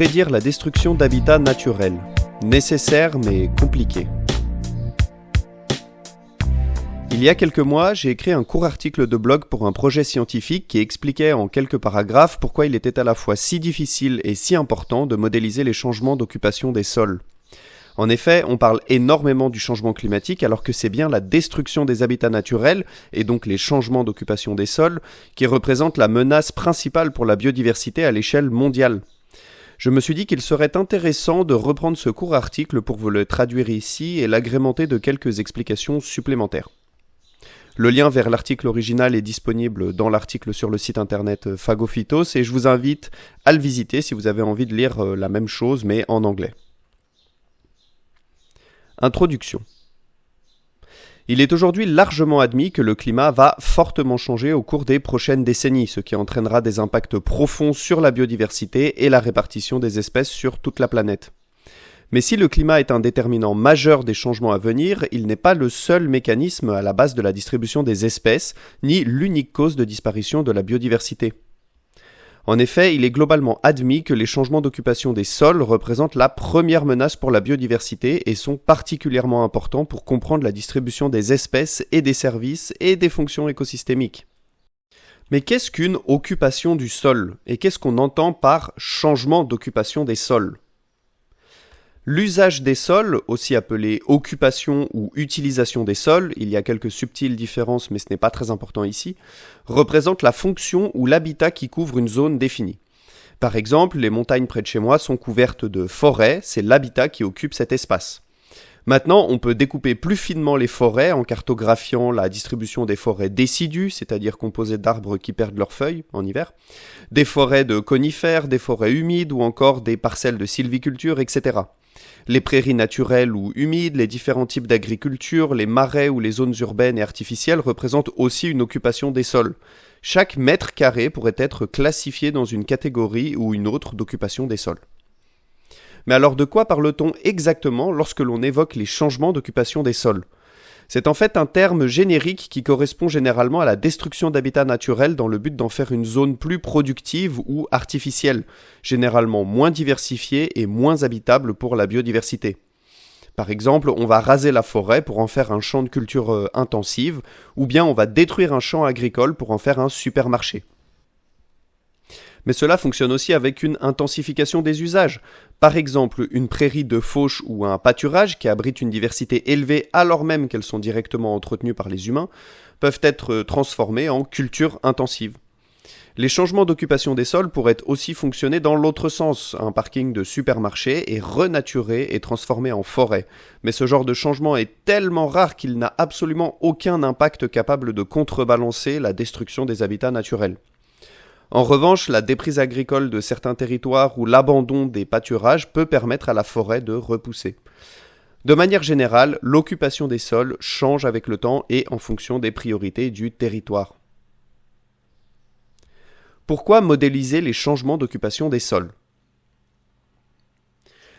Prédire la destruction d'habitats naturels. Nécessaire mais compliqué. Il y a quelques mois, j'ai écrit un court article de blog pour un projet scientifique qui expliquait en quelques paragraphes pourquoi il était à la fois si difficile et si important de modéliser les changements d'occupation des sols. En effet, on parle énormément du changement climatique alors que c'est bien la destruction des habitats naturels, et donc les changements d'occupation des sols, qui représentent la menace principale pour la biodiversité à l'échelle mondiale. Je me suis dit qu'il serait intéressant de reprendre ce court article pour vous le traduire ici et l'agrémenter de quelques explications supplémentaires. Le lien vers l'article original est disponible dans l'article sur le site internet Phagophytos et je vous invite à le visiter si vous avez envie de lire la même chose mais en anglais. Introduction. Il est aujourd'hui largement admis que le climat va fortement changer au cours des prochaines décennies, ce qui entraînera des impacts profonds sur la biodiversité et la répartition des espèces sur toute la planète. Mais si le climat est un déterminant majeur des changements à venir, il n'est pas le seul mécanisme à la base de la distribution des espèces, ni l'unique cause de disparition de la biodiversité. En effet, il est globalement admis que les changements d'occupation des sols représentent la première menace pour la biodiversité et sont particulièrement importants pour comprendre la distribution des espèces et des services et des fonctions écosystémiques. Mais qu'est-ce qu'une occupation du sol? Et qu'est-ce qu'on entend par changement d'occupation des sols? L'usage des sols, aussi appelé occupation ou utilisation des sols, il y a quelques subtiles différences mais ce n'est pas très important ici, représente la fonction ou l'habitat qui couvre une zone définie. Par exemple, les montagnes près de chez moi sont couvertes de forêts, c'est l'habitat qui occupe cet espace. Maintenant, on peut découper plus finement les forêts en cartographiant la distribution des forêts décidues, c'est-à-dire composées d'arbres qui perdent leurs feuilles en hiver, des forêts de conifères, des forêts humides ou encore des parcelles de sylviculture, etc. Les prairies naturelles ou humides, les différents types d'agriculture, les marais ou les zones urbaines et artificielles représentent aussi une occupation des sols. Chaque mètre carré pourrait être classifié dans une catégorie ou une autre d'occupation des sols. Mais alors de quoi parle-t-on exactement lorsque l'on évoque les changements d'occupation des sols ? C'est en fait un terme générique qui correspond généralement à la destruction d'habitats naturels dans le but d'en faire une zone plus productive ou artificielle, généralement moins diversifiée et moins habitable pour la biodiversité. Par exemple, on va raser la forêt pour en faire un champ de culture intensive, ou bien on va détruire un champ agricole pour en faire un supermarché. Mais cela fonctionne aussi avec une intensification des usages. Par exemple, une prairie de fauche ou un pâturage qui abrite une diversité élevée alors même qu'elles sont directement entretenues par les humains, peuvent être transformées en culture intensive. Les changements d'occupation des sols pourraient aussi fonctionner dans l'autre sens. Un parking de supermarché est renaturé et transformé en forêt. Mais ce genre de changement est tellement rare qu'il n'a absolument aucun impact capable de contrebalancer la destruction des habitats naturels. En revanche, la déprise agricole de certains territoires ou l'abandon des pâturages peut permettre à la forêt de repousser. De manière générale, l'occupation des sols change avec le temps et en fonction des priorités du territoire. Pourquoi modéliser les changements d'occupation des sols ?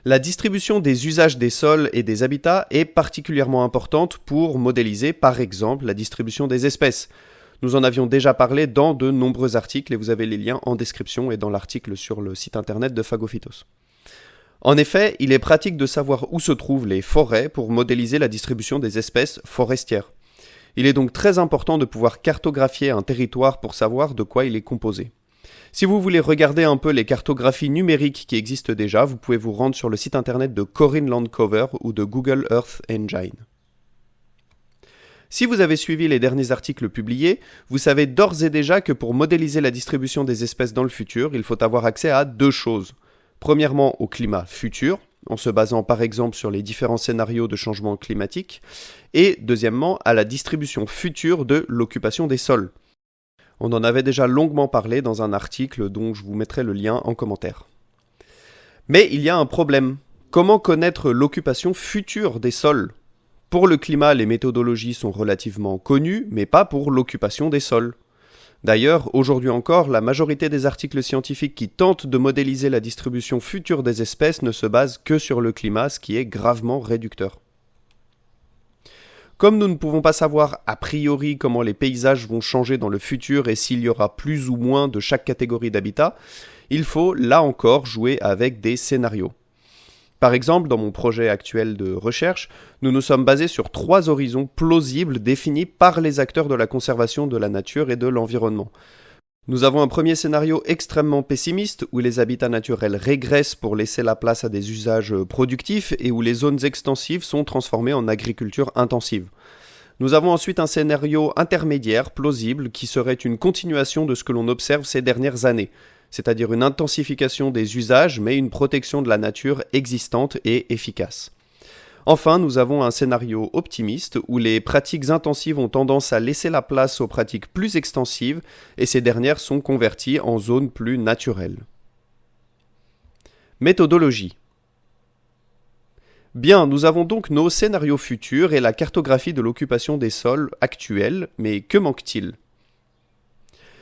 La distribution des usages des sols et des habitats est particulièrement importante pour modéliser, par exemple, la distribution des espèces. Nous en avions déjà parlé dans de nombreux articles et vous avez les liens en description et dans l'article sur le site internet de Phagophytos. En effet, il est pratique de savoir où se trouvent les forêts pour modéliser la distribution des espèces forestières. Il est donc très important de pouvoir cartographier un territoire pour savoir de quoi il est composé. Si vous voulez regarder un peu les cartographies numériques qui existent déjà, vous pouvez vous rendre sur le site internet de Corinne Landcover ou de Google Earth Engine. Si vous avez suivi les derniers articles publiés, vous savez d'ores et déjà que pour modéliser la distribution des espèces dans le futur, il faut avoir accès à deux choses. Premièrement, au climat futur, en se basant par exemple sur les différents scénarios de changement climatique, et deuxièmement, à la distribution future de l'occupation des sols. On en avait déjà longuement parlé dans un article dont je vous mettrai le lien en commentaire. Mais il y a un problème. Comment connaître l'occupation future des sols ? Pour le climat, les méthodologies sont relativement connues, mais pas pour l'occupation des sols. D'ailleurs, aujourd'hui encore, la majorité des articles scientifiques qui tentent de modéliser la distribution future des espèces ne se basent que sur le climat, ce qui est gravement réducteur. Comme nous ne pouvons pas savoir a priori comment les paysages vont changer dans le futur et s'il y aura plus ou moins de chaque catégorie d'habitat, il faut là encore jouer avec des scénarios. Par exemple, dans mon projet actuel de recherche, nous nous sommes basés sur 3 horizons plausibles définis par les acteurs de la conservation de la nature et de l'environnement. Nous avons un premier scénario extrêmement pessimiste où les habitats naturels régressent pour laisser la place à des usages productifs et où les zones extensives sont transformées en agriculture intensive. Nous avons ensuite un scénario intermédiaire plausible qui serait une continuation de ce que l'on observe ces dernières années, c'est-à-dire une intensification des usages mais une protection de la nature existante et efficace. Enfin, nous avons un scénario optimiste où les pratiques intensives ont tendance à laisser la place aux pratiques plus extensives et ces dernières sont converties en zones plus naturelles. Méthodologie. Bien, nous avons donc nos scénarios futurs et la cartographie de l'occupation des sols actuels, mais que manque-t-il ?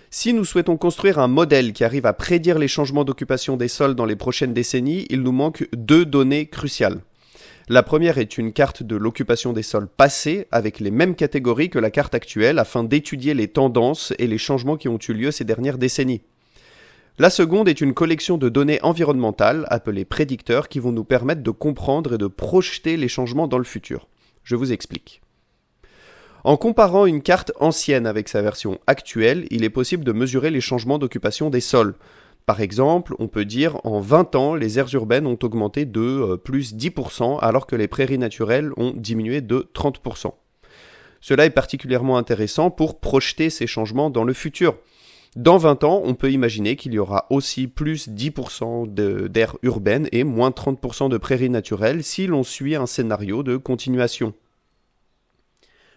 Si nous souhaitons construire un modèle qui arrive à prédire les changements d'occupation des sols dans les prochaines décennies, il nous manque 2 données cruciales. La première est une carte de l'occupation des sols passés avec les mêmes catégories que la carte actuelle afin d'étudier les tendances et les changements qui ont eu lieu ces dernières décennies. La seconde est une collection de données environnementales appelées prédicteurs qui vont nous permettre de comprendre et de projeter les changements dans le futur. Je vous explique. En comparant une carte ancienne avec sa version actuelle, il est possible de mesurer les changements d'occupation des sols. Par exemple, on peut dire en 20 ans, les aires urbaines ont augmenté de plus 10% alors que les prairies naturelles ont diminué de 30%. Cela est particulièrement intéressant pour projeter ces changements dans le futur. Dans 20 ans, on peut imaginer qu'il y aura aussi plus 10% d'aires urbaines et moins 30% de prairies naturelles si l'on suit un scénario de continuation.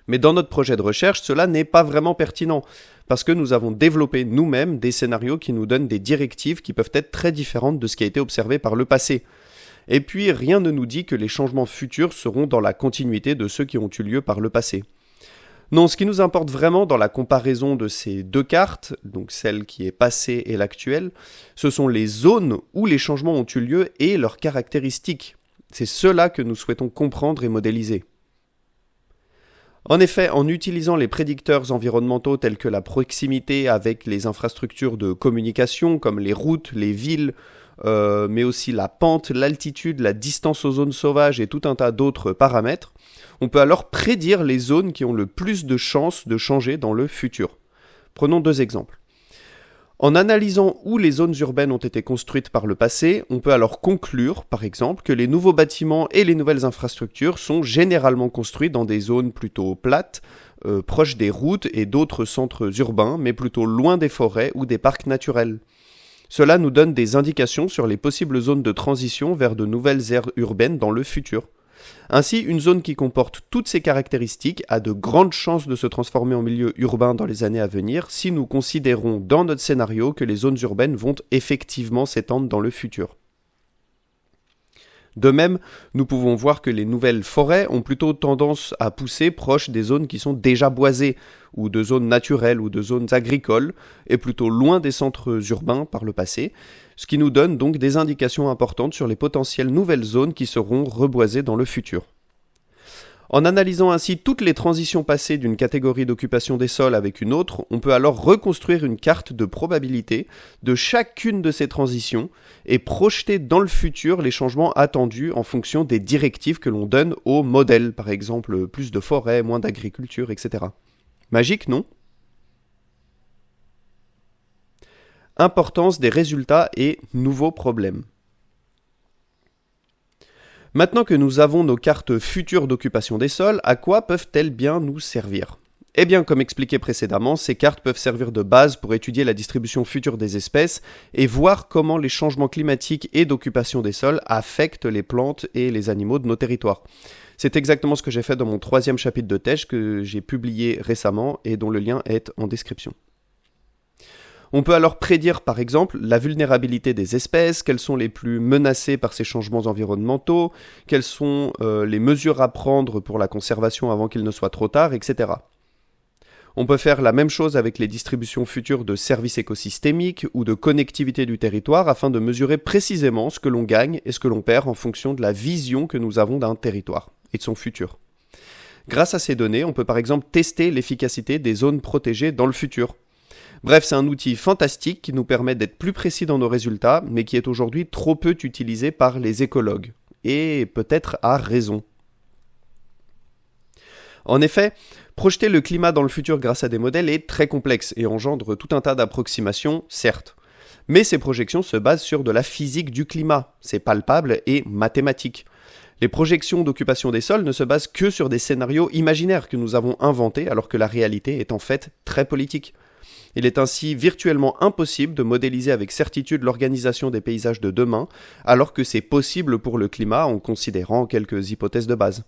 Mais dans notre projet de recherche, cela n'est pas vraiment pertinent, parce que nous avons développé nous-mêmes des scénarios qui nous donnent des directives qui peuvent être très différentes de ce qui a été observé par le passé. Et puis, rien ne nous dit que les changements futurs seront dans la continuité de ceux qui ont eu lieu par le passé. Non, ce qui nous importe vraiment dans la comparaison de ces 2 cartes, donc celle qui est passée et l'actuelle, ce sont les zones où les changements ont eu lieu et leurs caractéristiques. C'est cela que nous souhaitons comprendre et modéliser. En effet, en utilisant les prédicteurs environnementaux tels que la proximité avec les infrastructures de communication comme les routes, les villes, mais aussi la pente, l'altitude, la distance aux zones sauvages et tout un tas d'autres paramètres, on peut alors prédire les zones qui ont le plus de chances de changer dans le futur. Prenons 2 exemples. En analysant où les zones urbaines ont été construites par le passé, on peut alors conclure, par exemple, que les nouveaux bâtiments et les nouvelles infrastructures sont généralement construits dans des zones plutôt plates, proches des routes et d'autres centres urbains, mais plutôt loin des forêts ou des parcs naturels. Cela nous donne des indications sur les possibles zones de transition vers de nouvelles aires urbaines dans le futur. Ainsi, une zone qui comporte toutes ces caractéristiques a de grandes chances de se transformer en milieu urbain dans les années à venir si nous considérons dans notre scénario que les zones urbaines vont effectivement s'étendre dans le futur. De même, nous pouvons voir que les nouvelles forêts ont plutôt tendance à pousser proches des zones qui sont déjà boisées, ou de zones naturelles ou de zones agricoles, et plutôt loin des centres urbains par le passé, ce qui nous donne donc des indications importantes sur les potentielles nouvelles zones qui seront reboisées dans le futur. En analysant ainsi toutes les transitions passées d'une catégorie d'occupation des sols avec une autre, on peut alors reconstruire une carte de probabilité de chacune de ces transitions et projeter dans le futur les changements attendus en fonction des directives que l'on donne au modèle, par exemple plus de forêts, moins d'agriculture, etc. Magique, non ? Importance des résultats et nouveaux problèmes. Maintenant que nous avons nos cartes futures d'occupation des sols, à quoi peuvent-elles bien nous servir ? Eh bien, comme expliqué précédemment, ces cartes peuvent servir de base pour étudier la distribution future des espèces et voir comment les changements climatiques et d'occupation des sols affectent les plantes et les animaux de nos territoires. C'est exactement ce que j'ai fait dans mon 3e chapitre de thèse que j'ai publié récemment et dont le lien est en description. On peut alors prédire par exemple la vulnérabilité des espèces, quelles sont les plus menacées par ces changements environnementaux, quelles sont les mesures à prendre pour la conservation avant qu'il ne soit trop tard, etc. On peut faire la même chose avec les distributions futures de services écosystémiques ou de connectivité du territoire afin de mesurer précisément ce que l'on gagne et ce que l'on perd en fonction de la vision que nous avons d'un territoire et de son futur. Grâce à ces données, on peut par exemple tester l'efficacité des zones protégées dans le futur. Bref, c'est un outil fantastique qui nous permet d'être plus précis dans nos résultats, mais qui est aujourd'hui trop peu utilisé par les écologues. Et peut-être à raison. En effet, projeter le climat dans le futur grâce à des modèles est très complexe et engendre tout un tas d'approximations, certes. Mais ces projections se basent sur de la physique du climat, c'est palpable et mathématique. Les projections d'occupation des sols ne se basent que sur des scénarios imaginaires que nous avons inventés alors que la réalité est en fait très politique. Il est ainsi virtuellement impossible de modéliser avec certitude l'organisation des paysages de demain, alors que c'est possible pour le climat en considérant quelques hypothèses de base.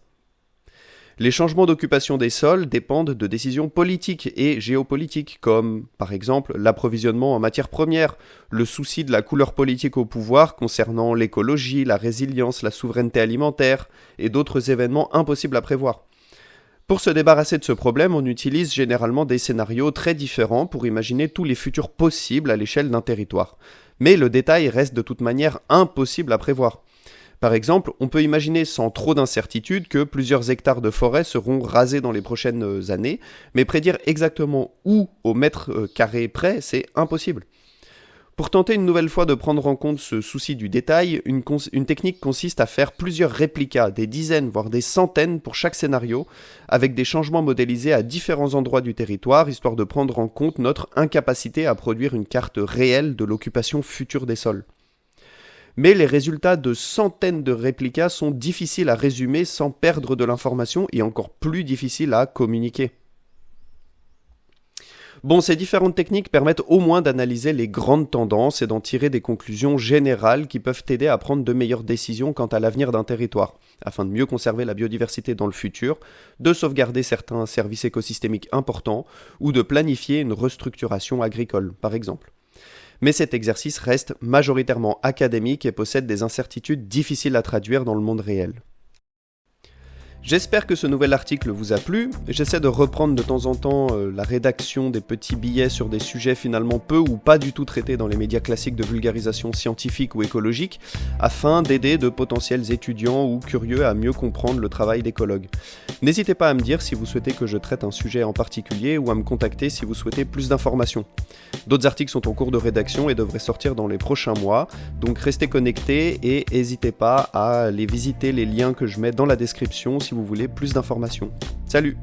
Les changements d'occupation des sols dépendent de décisions politiques et géopolitiques, comme par exemple l'approvisionnement en matières premières, le souci de la couleur politique au pouvoir concernant l'écologie, la résilience, la souveraineté alimentaire et d'autres événements impossibles à prévoir. Pour se débarrasser de ce problème, on utilise généralement des scénarios très différents pour imaginer tous les futurs possibles à l'échelle d'un territoire. Mais le détail reste de toute manière impossible à prévoir. Par exemple, on peut imaginer sans trop d'incertitude que plusieurs hectares de forêt seront rasés dans les prochaines années, mais prédire exactement où au mètre carré près, c'est impossible. Pour tenter une nouvelle fois de prendre en compte ce souci du détail, une technique consiste à faire plusieurs réplicas, des dizaines voire des centaines pour chaque scénario, avec des changements modélisés à différents endroits du territoire, histoire de prendre en compte notre incapacité à produire une carte réelle de l'occupation future des sols. Mais les résultats de centaines de réplicas sont difficiles à résumer sans perdre de l'information et encore plus difficiles à communiquer. Bon, ces différentes techniques permettent au moins d'analyser les grandes tendances et d'en tirer des conclusions générales qui peuvent t'aider à prendre de meilleures décisions quant à l'avenir d'un territoire, afin de mieux conserver la biodiversité dans le futur, de sauvegarder certains services écosystémiques importants ou de planifier une restructuration agricole, par exemple. Mais cet exercice reste majoritairement académique et possède des incertitudes difficiles à traduire dans le monde réel. J'espère que ce nouvel article vous a plu. J'essaie de reprendre de temps en temps la rédaction des petits billets sur des sujets finalement peu ou pas du tout traités dans les médias classiques de vulgarisation scientifique ou écologique, afin d'aider de potentiels étudiants ou curieux à mieux comprendre le travail d'écologue. N'hésitez pas à me dire si vous souhaitez que je traite un sujet en particulier ou à me contacter si vous souhaitez plus d'informations. D'autres articles sont en cours de rédaction et devraient sortir dans les prochains mois, donc restez connectés et n'hésitez pas à aller visiter les liens que je mets dans la description si vous voulez plus d'informations. Salut!